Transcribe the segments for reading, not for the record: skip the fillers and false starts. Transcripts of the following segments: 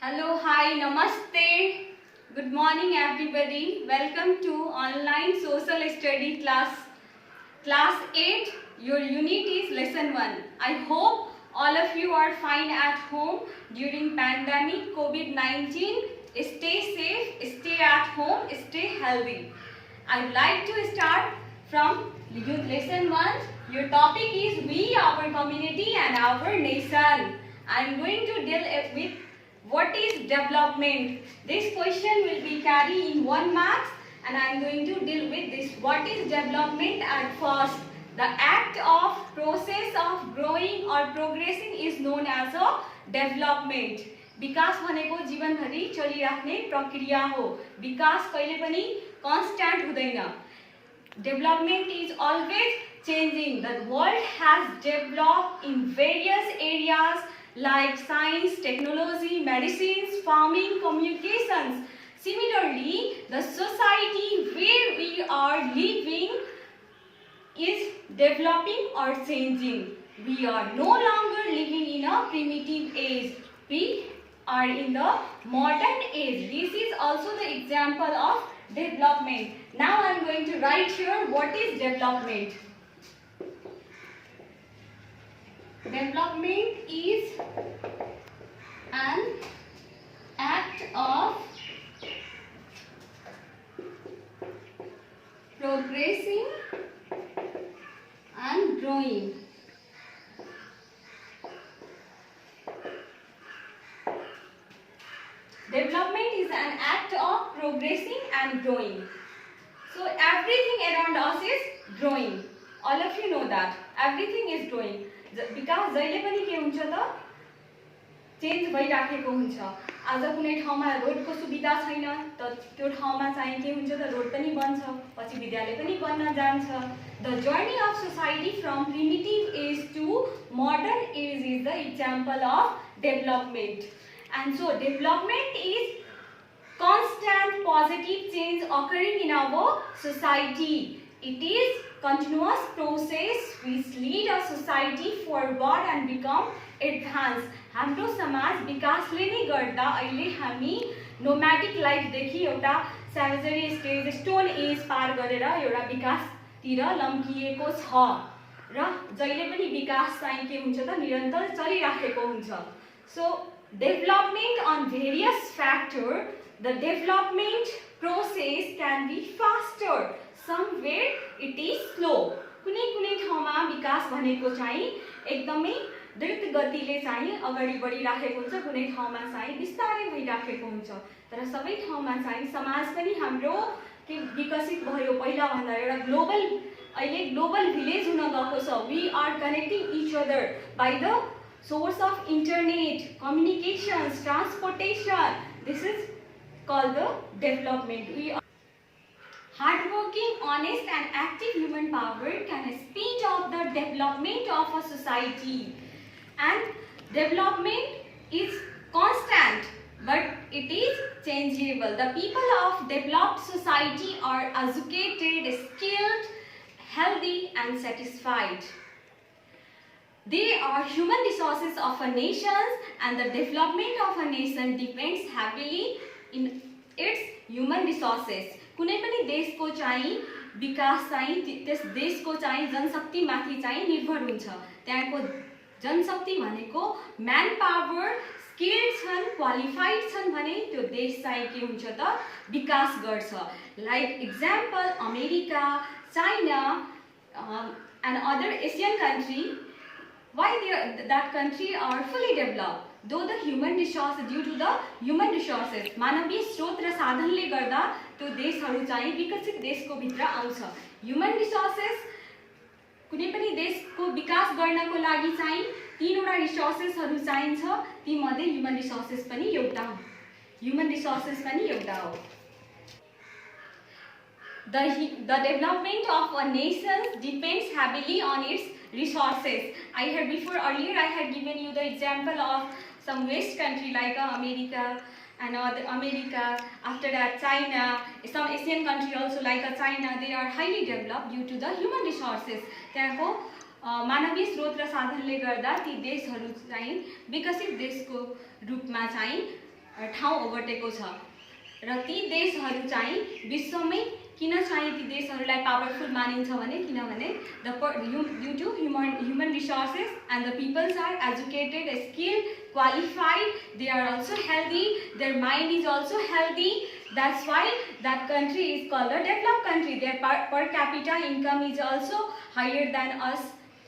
Hello, hi, namaste. Good morning, everybody. Welcome to online social study class 8. Your unit is lesson 1. I hope all of you are fine at home during pandemic COVID-19. Stay safe, stay at home, stay healthy. I would like to start from lesson 1. Your topic is we, our community and our nation. I am going to deal with what is development. This question will be carried in 1 marks and I am going to deal with this. What is development at first? The act of process of growing or progressing is known as a development. विकास भनेको जीवनभरि चलिराख्ने प्रक्रिया हो. विकास कहिले पनि constant हुँदैन. Development is always changing. The world has developed in various areas like science, technology, medicines, farming, communications. Similarly, the society where we are living is developing or changing. We are no longer living in a primitive age. We are in the modern age. This is also the example of development. Now I am going to write here what is development. Development is an act of progressing and growing. Development is an act of progressing and growing. So everything around us is growing. All of you know that. Everything is growing. विकास जहिले पनि के हुन्छ त change भइराखेको हुन्छ. आज कुनै ठाउँमा रोडको सुविधा छैन त त्यो ठाउँमा चाहिँ के हुन्छ त रोड पनि बन्छ, पछि विद्यालय पनि बन्न जान्छ. The journey of society from primitive age to modern age is the example of development. And so development is constant positive change occurring in our society. It is continuous process which lead a society forward and become advanced. हाम्रो समाज विकासले नै गर्दा अहिले हामी नोम्याटिक life देखि एउटा सैवेजरी stage stone age पार गरेर एउटा विकासतिर लम्किएको छ र जहिले पनि विकास चाहिँ के हुन्छ त निरन्तर चलिराखेको हुन्छ. So development on various factors, the development process can be faster. Somewhere it is slow. कुनै ठाउँमा विकास भनेको चाहिँ एकदमै द्रुत गतिले चाहिँ अगाडि बढिराखेको हुन्छ, कुनै ठाउँमा चाहिँ बिस्तारै भइराखेको हुन्छ. तर सबै ठाउँमा चाहिँ समाज पनि हाम्रो के विकसित भयो पहिला भन्दा एउटा ग्लोबल अहिले ग्लोबल भिलेज हुन गएको छ. We are connecting each other by the source of internet, communications, transportation. This is called the development. We are hardworking, honest and active human power can speed up the development of a society. And development is constant, but it is changeable. The people of developed society are educated, skilled, healthy and satisfied. They are human resources of a nation, and the development of a nation depends heavily in its human resources. कुनै पनि देशको चाहिँ विकास चाहिँ त्यस देशको चाहिँ जनशक्ति माथि चाहिँ निर्भर हुन्छ. त्यहाँको जनशक्ति भनेको म्यान पावर स्किल्ड छन्, क्वालिफाइड छन् भने त्यो देश चाहिँ के हुन्छ त विकास गर्छ. Like example America, China and other Asian country. Why that country are fully developed? Though the human resources, due to the human resources, मानवीय स्रोत र साधनले गर्दा त्यो देशहरू चाहिँ विकसित देशको भित्र आउँछ. ह्युमन रिसोर्सेस कुनै पनि देशको विकास गर्नको लागि चाहिँ तीनवटा रिसोर्सेसहरू चाहिन्छ. ती मध्ये ह्युमन रिसोर्सेस पनि एउटा हो. ह्युमन रिसोर्सेस पनि एउटा हो. The development of a nation depends heavily on its resources. I had earlier I had given you the example of some West country like America and America. After that China, some Asian country also like China. They are highly developed due to the human resources. त्यहाँको मानवीय स्रोत र साधनले गर्दा ती देशहरू चाहिँ विकसित देशको रूपमा चाहिँ ठाउँ ओगटेको छ र ती देशहरू चाहिँ विश्वमै किन चाहिँ ती देशहरूलाई पावरफुल मानिन्छ भने किनभने due to human resources and the peoples are educated, skilled, qualified, they are also healthy, their mind is also healthy. That's why that country is called a developed country. Their per capita income is also higher than us.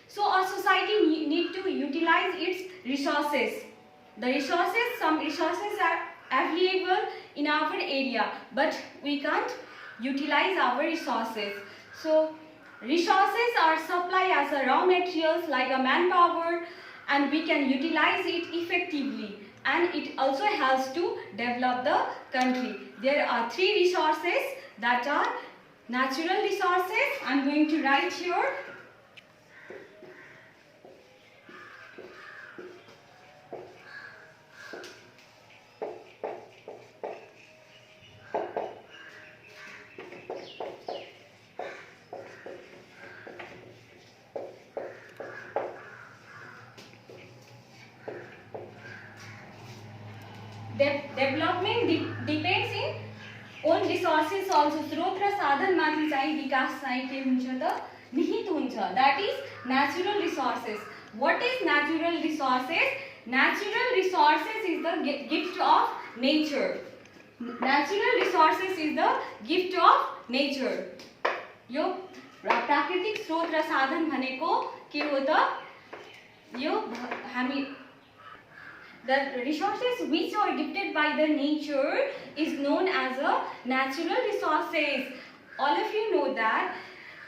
So a society need to utilize its resources. The resources, some resources are available in our area, but we can't utilize our resources. So resources are supplied as a raw materials like a manpower, and we can utilize it effectively, and it also helps to develop the country. There are three resources that are natural resources. I'm going to write here. Development depends in own resources also. स्रोत र साधनमाथि चाहिँ विकास चाहिँ के हुन्छ त निहित हुन्छ. That is natural resources. What is natural resources? Natural resources is the gift of nature. Natural resources is the gift of nature. यो प्राकृतिक स्रोत र साधन भनेको के हो त? यो हामी the resources which are gifted by the nature is known as a natural resources. All of you know that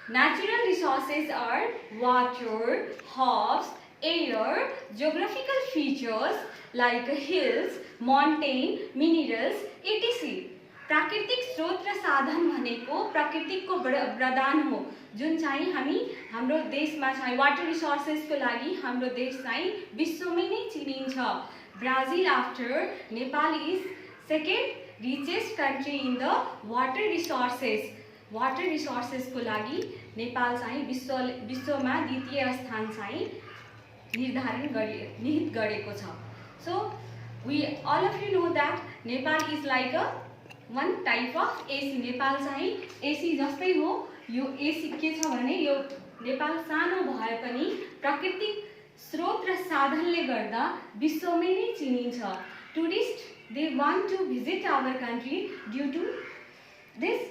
natural resources are water, herbs, air, geographical features like hills, mountain, minerals, etc. प्राकृतिक स्रोत र साधन भनेको प्रकृतिको वरदान हो जुन चाहिँ हाम्रो देशमा चाहिँ वाटर रिसोर्सेसको लागि हाम्रो देश चाहिँ विश्वमै नै चिनिन्छ. Brazil after Nepal is second richest country in the water resources. Water resources को लागि नेपाल चाहिँ विश्वमा द्वितीय स्थान चाहिँ निहित गरेको छ. So we all of you know that Nepal is like a one type of AC. Nepal चाहिँ AC जस्तै हो. यो AC के छ भने यो नेपाल सानो भए पनि प्राकृतिक स्रोत र साधनले गर्दा विश्वमै नै चिनिन्छ. Tourists they want to visit our country due to this.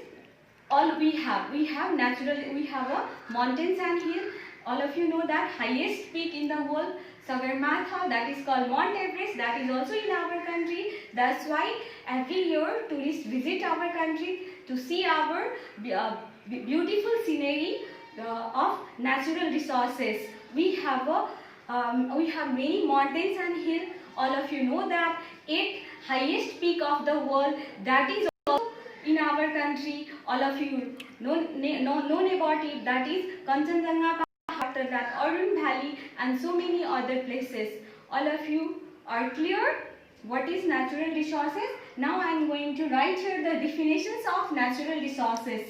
All we have a mountains and hill. All of you know that highest peak in the world, Sagarmatha, that is called Mount Everest, that is also in our country. That's why every year tourists visit our country to see our beautiful scenery of natural resources. We have many mountains and hills. All of you know that 8th highest peak of the world, that is also in our country. All of you know about it, that is Kanchenjunga. After that, Arun Valley and so many other places. All of you are clear what is natural resources? Now I am going to write here the definitions of natural resources.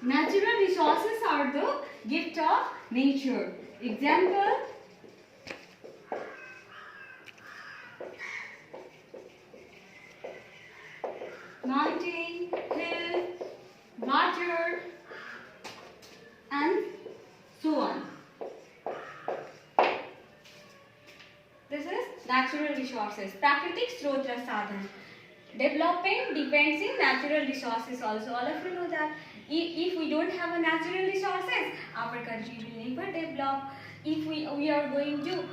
Natural resources are the gift of nature. Example, mountain, hill, water, and so on. This is natural resources. Prakritik स्रोत र साधन. Development depends in natural resources also. All of you know that if we don't have a natural resources, our country will never develop. If we are going to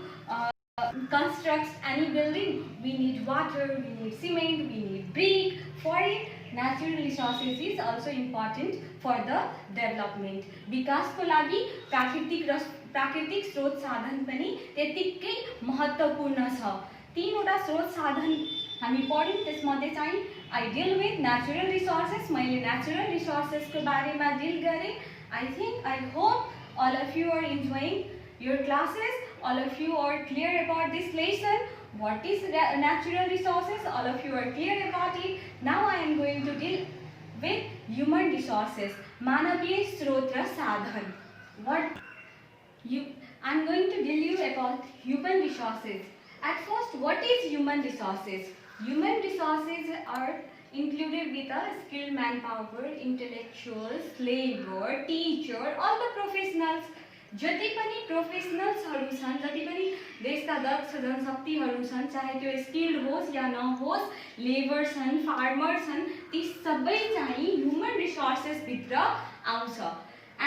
construct any building, we need water, we need cement, we need brick. For it, natural resources is also important for the development. विकास को लागि प्राकृतिक स्रोत साधन पनि त्यतिकै महत्त्वपूर्ण छ. तीनवटा स्रोत साधन हामी पढ्यौं. त्यसमध्ये चाहिँ I deal with natural resources. मैले natural resources को बारेमा deal गरेँ. I hope all of you are enjoying your classes. All of you are clear about this lesson. what is natural resources? All of you are clear about it. Now I am going to deal with human resources. मानवीय स्रोत र साधन. I am going to tell you about human resources. At first, what is human resources? Human resources are included with a skilled manpower, intellectuals, labor, teacher, all the professionals. जति पनि प्रोफेसनल्सहरू छन्, जति पनि देशका दक्ष जनशक्तिहरू छन्, चाहे त्यो स्किल्ड होस् या नहोस्, लेबर छन्, फार्मर छन्, ती सबै चाहिँ ह्युमन रिसोर्सेस भित्र आउँछ.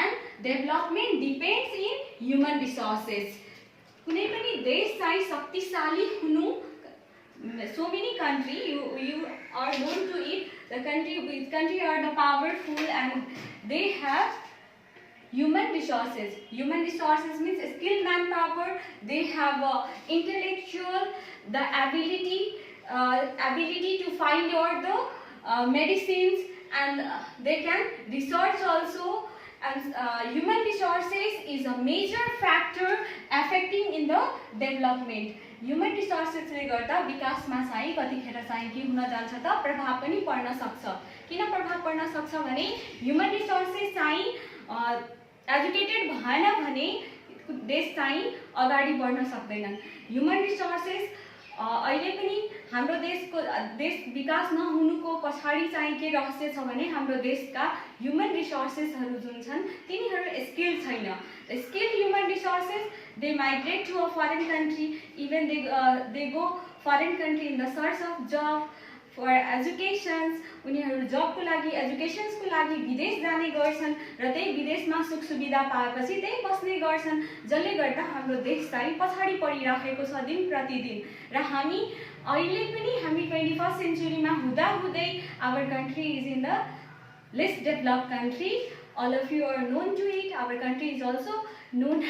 And development depends in human resources. कुनै पनि देश चाहिँ शक्तिशाली हुनु, so many country you are known to it, the country are the powerful and they have human resources. Human resources means skilled manpower. They have intellectual, the ability to find out the medicines, and they can research also. And human resources is a major factor affecting in the development. Human resources ले गर्दा विकासमा चाहिँ कतिखेर चाहिँ के हुन जान्छ त प्रभाव पनि पर्न सक्छ. किन प्रभाव पर्न सक्छ भने ह्युमन रिसोर्सेस चाहिँ एजुकेटेड भएन भने देश चाहिँ अगाडि बढ्न सक्दैनन्. ह्युमन रिसोर्सेस अहिले पनि हाम्रो देश विकास नहुनुको पछाडि चाहिँ के रहस्य छ भने हाम्रो देशका ह्युमन रिसोर्सेसहरू जुन छन् तिनीहरू स्किल छैन. Skilled human resources, they migrate to a foreign country, even they go foreign country in the search of job, for educations. उनीहरू जबको लागि एजुकेशन्सको लागि विदेश जाने गर्छन् र त्यही विदेशमा सुख सुविधा पाएपछि त्यही बस्ने गर्छन्, जसले गर्दा हाम्रो देश चाहिँ पछाडि परिरहेको छ दिन प्रतिदिन. र हामी अहिले पनि हामी 21st सेन्चुरीमा हुँदाहुँदै our country is in the less developed country. All of you are known to it. Our country is also known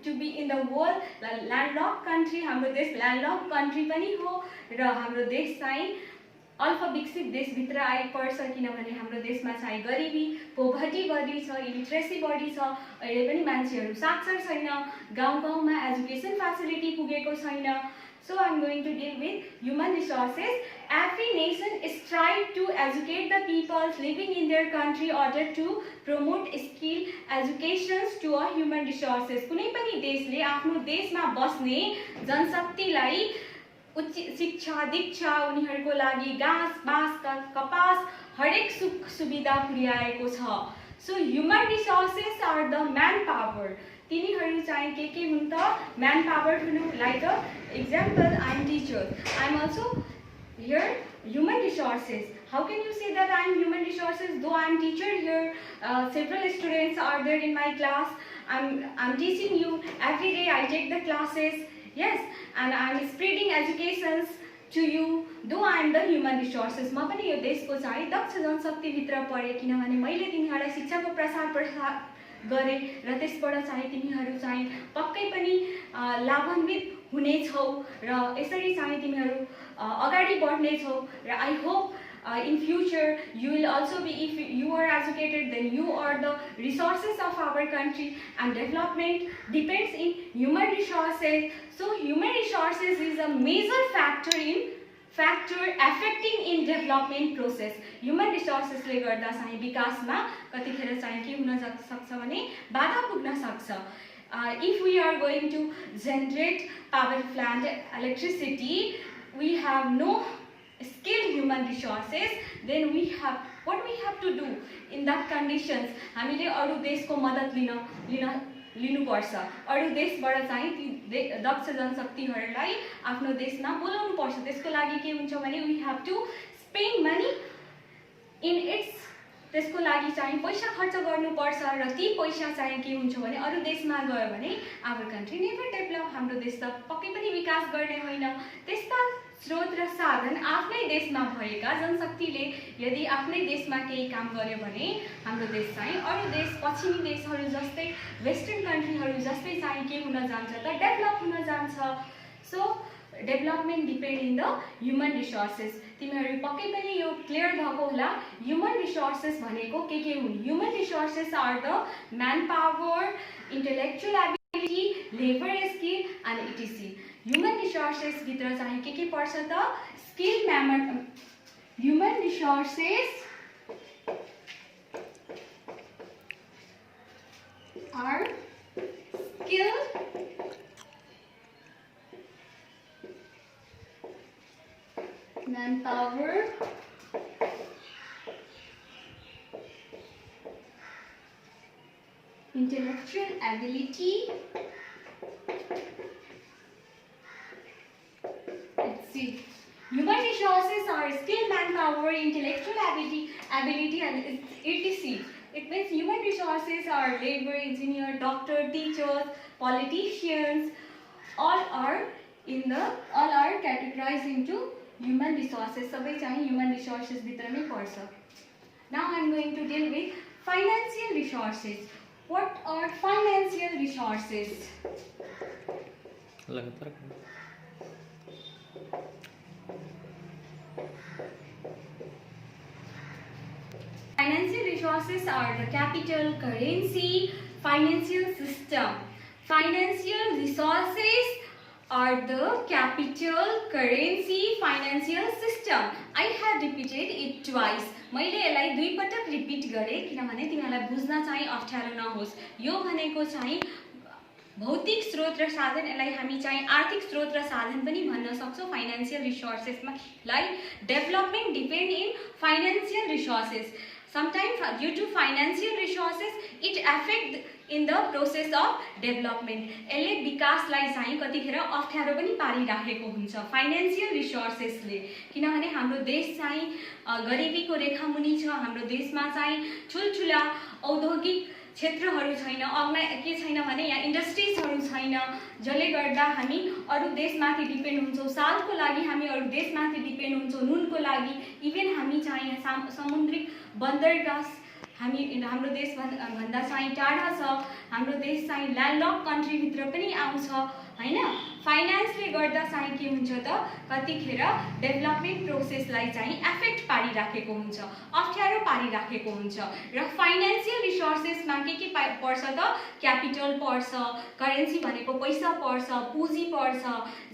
to be in the world landlocked country. हाम्रो देश landlocked country पनि हो र हाम्रो देश चाहिँ अल्प विकसित देशभित्र आइपर्छ किनभने हाम्रो देशमा चाहिँ गरिबी, पोभर्टी बढी छ, इलिट्रेसी बढी छ. अहिले पनि मान्छेहरू साक्षर छैन, गाउँ गाउँमा एजुकेसन फेसिलिटी पुगेको छैन. So I am going to deal with human resources. Every nation strives to educate the people living in their country in order to promote skill educations to a human resources. कुनै पनि देशले आफ्नो देशमा बस्ने जनशक्तिलाई उच्च शिक्षा, दीक्षा, उनीहरूको लागि घाँस, बाँस, कपास हरेक सुख सुविधा पुर्याएको छ. So human resources are the manpower. तिनीहरू चाहिँ के हुन् त म्यान पावर हुनु. Like a example, I am teacher, I am also here human resources. How can you say that I am human resources though I am teacher here? Several students are there in my class. I'm teaching you every day. I take the classes, yes, and I am spreading educations to you. Though I am the human resources, म पनि यो देशको चाहिँ दक्ष जनशक्ति भित्र परे किनभने मैले तिनीहरूलाई शिक्षाको प्रसार गरे र त्यसबाट चाहिँ तिमीहरू चाहिँ पक्कै पनि लाभान्वित हुनेछौ र यसरी चाहिँ तिमीहरू अगाडि बढ्नेछौ. र I hope in future you will also be, if you are educated, then you are the resources of our country, and development depends in human resources. So human resources is a major factor affecting in development process. Human resources ले गर्दा चाहिँ विकासमा कतिखेर चाहिँ के हुन सक्छ भने बाधा पुग्न सक्छ. If we are going to generate power plant electricity, we have no skilled human resources, then what we have to do in that conditions. हामीले अरू देशको मद्दत लिनुपर्छ. अरू देशबाट चाहिँ ती दक्ष जनशक्तिहरूलाई आफ्नो देशमा बोलाउनु पर्छ. त्यसको लागि के हुन्छ भने we have to spend money in its, त्यसको लागि चाहिँ पैसा खर्च गर्नुपर्छ र ती पैसा चाहिँ के हुन्छ भने अरू देशमा गयो भने our country never develop. हाम्रो देश त पक्कै पनि विकास गर्ने होइन. त्यस्ता स्रोत र साधन आफ्नै देशमा भएका जनशक्तिले यदि आफ्नै देशमा केही काम गर्यो भने हाम्रो देश चाहिँ अरू देश, पश्चिमी देशहरू जस्तै, वेस्टर्न कन्ट्रीहरू जस्तै चाहिँ के हुन जान्छ त डेभलप हुन जान्छ. So development depend in the human resources. तिमीहरू पक्कै पनि यो क्लियर भएको होला. ह्युमन रिसोर्सेस भनेको के हुन्? Human resources are the manpower, intellectual ability, labour skill and etc. Human resources भित्र चाहिँ के पर्छ त skill human resources are skill manpower intellectual ability human resources are skill manpower intellectual ability and etc. It means human resources are labor engineer doctor teachers politicians all are categorized into human resources. सबै चाहिँ human resources भित्रमै पर्छ. Now I am going to deal with financial resources. What are financial resources? Financial resources are the capital, currency, financial system. Financial resources are the capital, currency, financial system. I have repeated it twice. मैले यसलाई दुई पटक repeat गरे किनभने तिमीलाई बुझ्न चाहिँ अप्ठ्यारो नहोस्. यो भनेको चाहिँ भौतिक स्रोत र साधन, यसलाई हामी चाहिँ आर्थिक स्रोत र साधन पनि भन्न सक्छौं. फाइनान्शियल रिसोर्सेसमा like development depend in financial resources. Sometimes due to financial resources it affect in the process of development. यसले विकासलाई चाहिँ कतिखेर अप्ठ्यारो पनि पारिराखेको हुन्छ फाइनान्शियल रिसोर्सेसले. किनभने हाम्रो देश चाहिँ गरिबीको रेखामुनि छ. हाम्रो देशमा चाहिँ ठुलठुला औद्योगिक क्षेत्रहरू छैन. के छैन भने यहाँ इन्डस्ट्रिजहरू छैन, जसले गर्दा हामी अरू देशमाथि डिपेन्ड हुन्छौँ. सालको लागि हामी अरू देशमाथि डिपेन्ड हुन्छौँ. नुनको लागि इभन हामी चाहिँ समुद्री बन्दरगाह हाम्रो देश भन्दा चाहिँ टाढा छ. हाम्रो देश चाहिँ ल्यान्डलक कन्ट्री भित्र पनि आउँछ हैन. फाइनान्सले गर्दा चाहिँ के हुन्छ त कतिखेर डेभलपमेन्ट प्रोसेसलाई चाहिँ एफेक्ट पारिराखेको हुन्छ, अप्ठ्यारो पारिराखेको हुन्छ. र फाइनान्शियल रिसोर्सेसमा के पर्छ त क्यापिटल पर्छ, करेन्सी भनेको पैसा पर्छ, पुँजी पर्छ,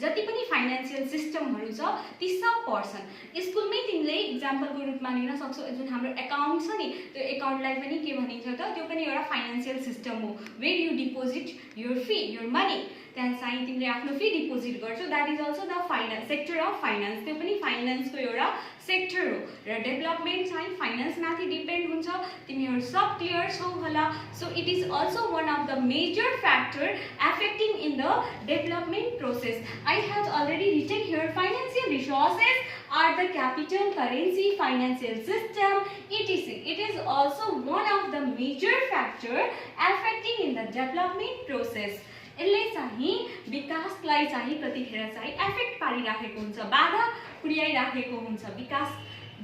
जति पनि फाइनान्शियल सिस्टमहरू छ ती सब पर्छन्. स्कुलमै तिमीले इक्जाम्पलको रूपमा लिन सक्छौ. जुन हाम्रो एकाउन्ट छ नि त्यो एकाउन्टलाई पनि के भनिन्छ त त्यो पनि एउटा फाइनान्शियल सिस्टम हो. Where you deposit your fee your money, त्यहाँ चाहिँ तिमीले आफ्नो फी डिपोजिट गर्छौ. That is also the finance sector of finance. त्यो पनि फाइनान्सको एउटा सेक्टर हो. र डेभलपमेन्ट चाहिँ फाइनान्समाथि डिपेन्ड हुन्छ. तिमीहरू सब क्लियर छौ होला. So it is also one of the major factor affecting in the development process. I have already written here financial resources are the capital, currency, financial system, etc. It is also one of the major factor affecting in the development process. यसले चाहिँ विकासलाई चाहिँ कतिखेर चाहिँ effect पारिराखेको हुन्छ, बाधा पुर्याइराखेको हुन्छ. विकास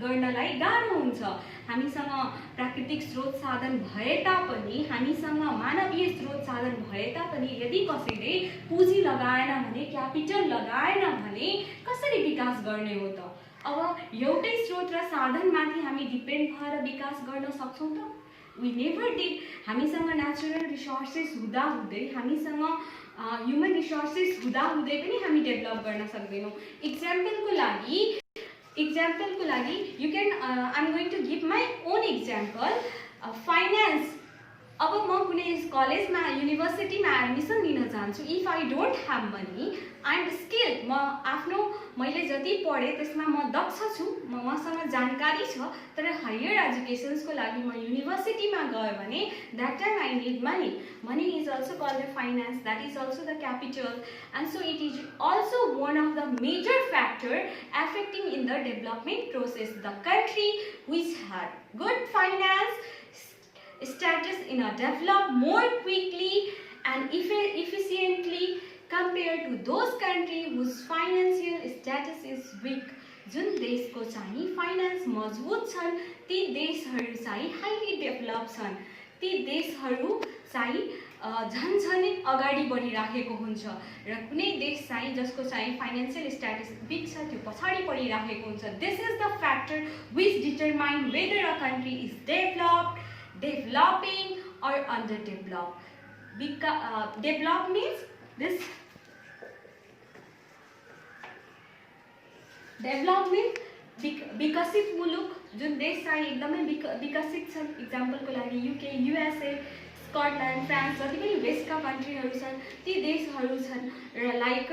गर्नलाई गाह्रो हुन्छ. हामीसँग प्राकृतिक स्रोत साधन भए तापनि, हामीसँग मानवीय स्रोत साधन भए तापनि यदि कसैले पुँजी लगाएन भने, क्यापिटल लगाएन भने कसरी विकास गर्ने हो त? अब एउटै स्रोत र साधनमाथि हामी डिपेन्ड भएर विकास गर्न सक्छौं त? We never did. हामीसँग नेचुरल रिसोर्सेस हुँदाहुँदै, हामीसँग ह्युमन रिसोर्सेस हुँदाहुँदै पनि हामी डेभलप गर्न सक्दैनौँ. एक्जाम्पलको लागि you can I am going to give my own example. Finance. अब म कुनै कलेजमा युनिभर्सिटीमा एडमिसन लिन चाहन्छु. If I don't have money, I am skilled. मैले जति पढेँ त्यसमा म दक्ष छु, मसँग जानकारी छ. तर हायर एजुकेसन्सको लागि म युनिभर्सिटीमा गएँ भने that time I need money. Money is also called the finance. That is also the capital. And so it is also one of the major factor affecting in the development process. The country which had good finance status in a develop more quickly and efficiently compared to those countries whose financial status is weak. जुन देशको चाहिँ finance मजबुत छन् ती देशहरू चाहिँ highly develop छन्. ती देशहरू चाहिँ झन्झनै अगाडि बढिराखेको हुन्छ र कुनै देश चाहिँ जसको चाहिँ फाइनान्शियल स्ट्याटस विक छ त्यो पछाडि पडिराखेको हुन्छ. This is the factor which determine whether a country is developed, developing or underdeveloped. Develop means this development विकसित मुलुक जुन देश चाहिँ एकदमै विकसित छन्, इक्जाम्पलको लागि युके, युएसए, स्कटल्यान्ड, फ्रान्स, जति पनि वेस्टका कन्ट्रीहरू छन् ती देशहरू छन् र like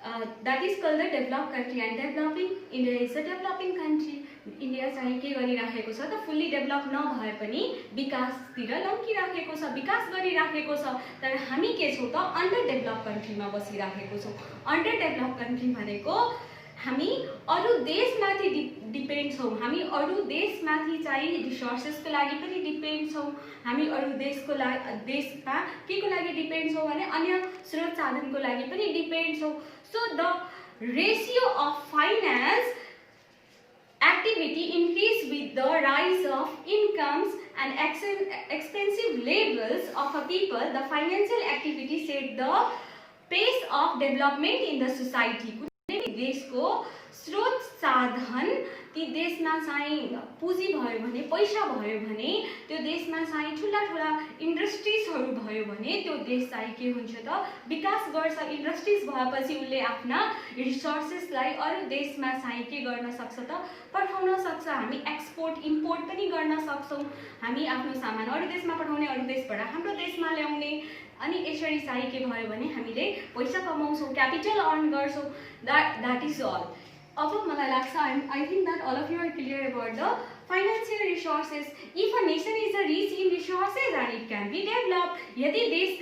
that is called the develop country and developing India is a developing country. India चाहिँ के गरिराखेको छ त, फुल्ली डेभलप नभए पनि विकासतिर लम्किराखेको छ, विकास गरिराखेको छ, तर हामी के छौँ त अन्डर डेभलप कन्ट्रीमा बसिराखेको छौँ। अन्डर डेभलप कन्ट्री भनेको हामी अरू देशमाथि डिपेन्ड छौँ, हामी अरू देशमाथि चाहिँ रिसोर्सेसको लागि पनि डिपेन्ड छौँ, हामी अरू देशको देशमा के को लागि डिपेन्ड छौँ भने अन्य स्रोत साधनको लागि पनि डिपेन्ड छौँ। So the ratio of finance activity increase with the rise of incomes and expensive levels of a people. The financial activity set the pace of development in the society. देशको स्रोत साधन ती देशमा चाहिँ पुँजी भयो भने, पैसा भयो भने, त्यो देशमा चाहिँ ठुला ठुला इन्डस्ट्रिजहरू भयो भने त्यो देश चाहिँ के हुन्छ त विकास गर्छ। इन्डस्ट्रिज भएपछि उसले आफ्ना रिसोर्सेसलाई अरू देशमा चाहिँ के गर्न सक्छ त पठाउन सक्छ। हामी एक्सपोर्ट इम्पोर्ट पनि गर्न सक्छौँ, हामी आफ्नो सामान अरू देशमा पठाउने, अरू देशबाट हाम्रो देशमा ल्याउने, अनि यसरी चाहिँ के भयो भने हामीले पैसा कमाउँछौँ, क्यापिटल अर्न गर्छौँ। That is all. अब मलाई लाग्छ I think that all of you are clear about the financial resources. If a nation is a rich in resources and it can be develop, यदि देश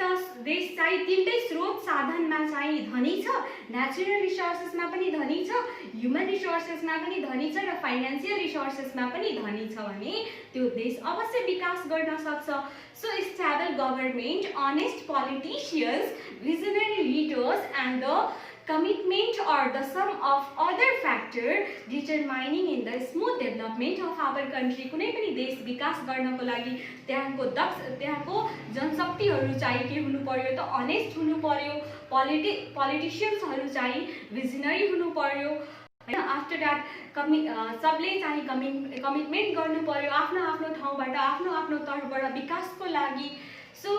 चाहिँ तिनटै स्रोत साधनमा चाहिँ धनी छ, नेचुरल रिसोर्सेसमा पनि धनी छ, ह्युमन रिसोर्सेसमा पनि धनी छ र फाइनेन्सियल रिसोर्सेसमा पनि धनी छ भने त्यो देश अवश्य विकास गर्न सक्छ। So stable government, honest politicians, visionary leaders and the commitment or the sum of other factors determining in the smooth development of our country. कुनै पनि देश विकास गर्नको लागि त्यहाँको जनशक्तिहरू चाहिँ के हुनु पर्यो त अनेस्ट हुनु पर्यो, पोलिटिसियन्सहरू चाहिँ भिजनरी हुनु पर्यो हैन। आफ्टर द्याट सबले चाहिँ कमिटमेन्ट गर्नु पर्यो आफ्नो आफ्नो ठाउँबाट, आफ्नो आफ्नो तर्फबाट विकासको लागि। So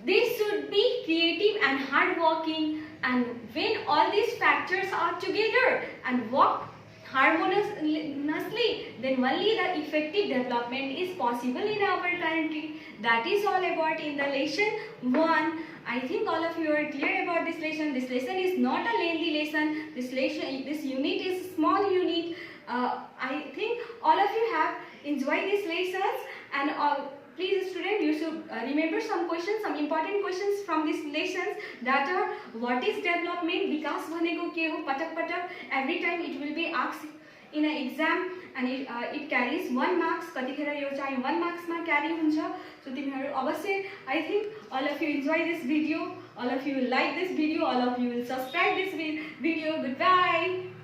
they should be creative and hardworking, and when all these factors are together and work harmoniously, then only the effective development is possible in our country. That is all about in the lesson 1. I think all of you are clear about this lesson. This lesson is not a lengthy lesson. This unit is a small unit. I think all of you have enjoyed these lessons, and please student, you should remember some questions, some important questions from these lessons, that are what is development, vikas bhaneko ke ho, patak patak every time it will be asked in an exam, and it carries 1 marks. katikera yo chahi 1 marks ma carry huncha. So timiharu avasya, I think all of you enjoy this video, all of you will like this video, all of you will subscribe this video. Goodbye.